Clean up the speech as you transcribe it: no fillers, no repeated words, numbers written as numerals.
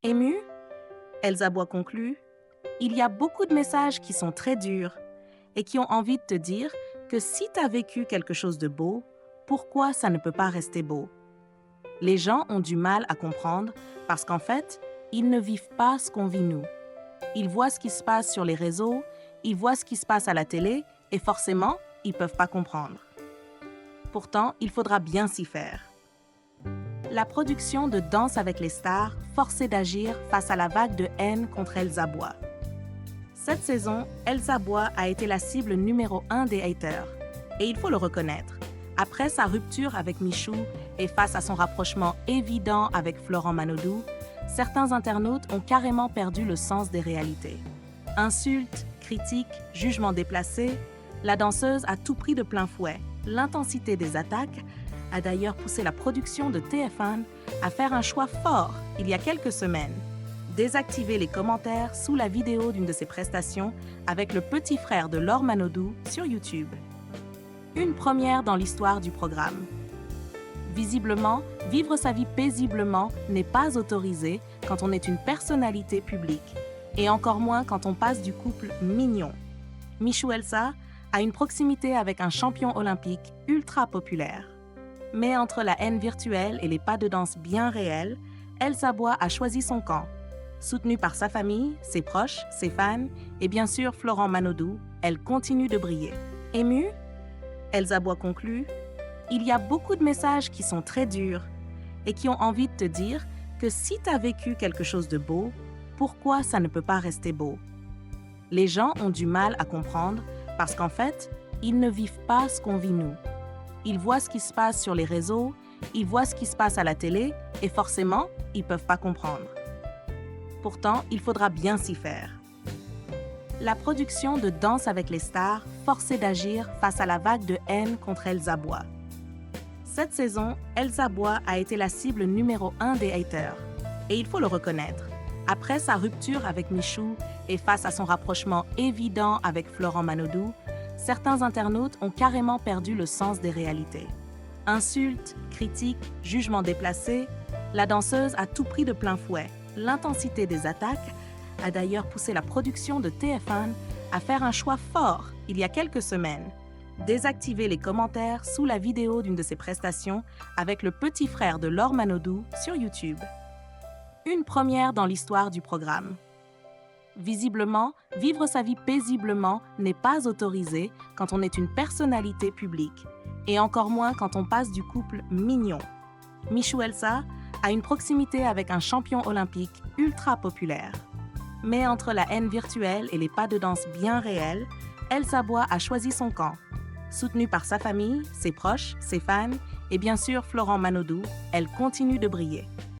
Émue, Elsa Bois conclut, il y a beaucoup de messages qui sont très durs et qui ont envie de te dire que si tu as vécu quelque chose de beau, pourquoi ça ne peut pas rester beau? Les gens ont du mal à comprendre parce qu'en fait, ils ne vivent pas ce qu'on vit nous. Ils voient ce qui se passe sur les réseaux, ils voient ce qui se passe à la télé et forcément, ils ne peuvent pas comprendre. Pourtant, il faudra bien s'y faire. La production de Danse avec les stars forçait d'agir face à la vague de haine contre Elsa Bois. Cette saison, Elsa Bois a été la cible numéro 1 des haters. Et il faut le reconnaître. Après sa rupture avec Michou et face à son rapprochement évident avec Florent Manodou, certains internautes ont carrément perdu le sens des réalités. Insultes, critiques, jugements déplacés, la danseuse a tout pris de plein fouet. L'intensité des attaques a d'ailleurs poussé la production de TF1 à faire un choix fort il y a quelques semaines. Désactiver les commentaires sous la vidéo d'une de ses prestations avec le petit frère de Laure Manodou sur YouTube. Une première dans l'histoire du programme. Visiblement, vivre sa vie paisiblement n'est pas autorisé quand on est une personnalité publique, et encore moins quand on passe du couple mignon. Michou Elsa a une proximité avec un champion olympique ultra populaire. Mais entre la haine virtuelle et les pas de danse bien réels, Elsa Bois a choisi son camp. Soutenue par sa famille, ses proches, ses fans et bien sûr Florent Manodou, elle continue de briller. Émue, Elsa Bois conclut, il y a beaucoup de messages qui sont très durs et qui ont envie de te dire que si tu as vécu quelque chose de beau, pourquoi ça ne peut pas rester beau? Les gens ont du mal à comprendre parce qu'en fait, ils ne vivent pas ce qu'on vit nous. Ils voient ce qui se passe sur les réseaux, ils voient ce qui se passe à la télé et forcément, ils ne peuvent pas comprendre. Pourtant, il faudra bien s'y faire. La production de Danse avec les stars forçait d'agir face à la vague de haine contre Elsa Bois. Cette saison, Elsa Bois a été la cible numéro 1 des haters. Et il faut le reconnaître. Après sa rupture avec Michou et face à son rapprochement évident avec Florent Manodou, certains internautes ont carrément perdu le sens des réalités. Insultes, critiques, jugements déplacés, la danseuse a tout pris de plein fouet. L'intensité des attaques a d'ailleurs poussé la production de TF1 à faire un choix fort il y a quelques semaines. Désactiver les commentaires sous la vidéo d'une de ses prestations avec le petit frère de Laure Manodou sur YouTube. Une première dans l'histoire du programme. Visiblement, vivre sa vie paisiblement n'est pas autorisé quand on est une personnalité publique, et encore moins quand on passe du couple mignon. Michou Elsa a une proximité avec un champion olympique ultra populaire. Mais entre la haine virtuelle et les pas de danse bien réels, Elsa Bois a choisi son camp. Soutenue par sa famille, ses proches, ses fans et bien sûr Florent Manodou, elle continue de briller.